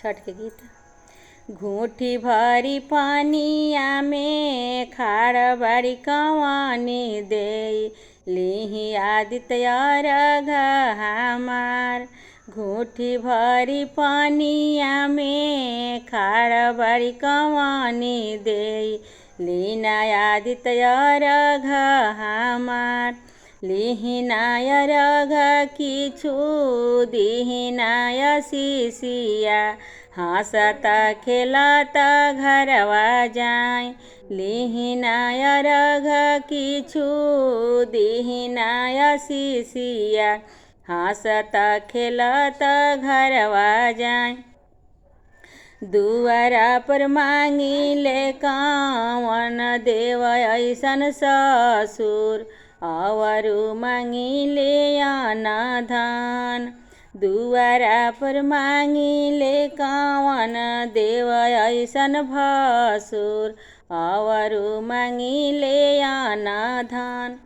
छठ के गीत। घूठी भरी पानिया में खाड़ बाड़ी कवानी दे लिहि आदित्य अर्घ हमार। घूठी भरी पानिया में खाड़ बाड़ी कवानी दे लीना आदित्य अर्घ हमार। लिहिनाय अर्घ किछु दिहिनाय शिशिया हँसत खेलत घरवा जाय। लिहिनाय अर्घ किछु दिहिनाय शिशिया हँसत खेलत घरवा जाय। दुआरा पर मांगिले कवन देव ऐसन ससुर अवरु मांगिले अन्न धन। दुआरा पर मांगिले कवन देव ऐसन भसुर अवरु मांगिले अन्न धन।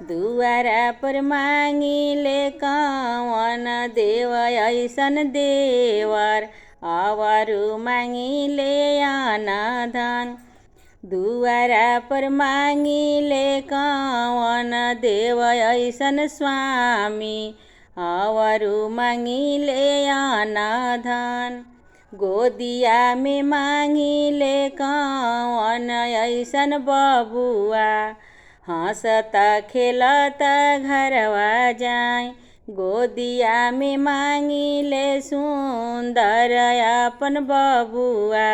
दुआरा पर मांगिले कवन देव ऐसन देवर अवरु मांगिले अन्न धन। दुआरा पर मांगिले कवन देव ऐसन स्वामी अवरु मांगिले अन्न धन। गोदिया में मांगिले कवन ऐसन बबुआ हँसत खेलत घरवा जाय। गोदिया में मांगिले सुंदर अपन बबुआ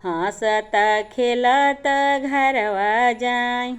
हँसत खेलत घरवा जाय।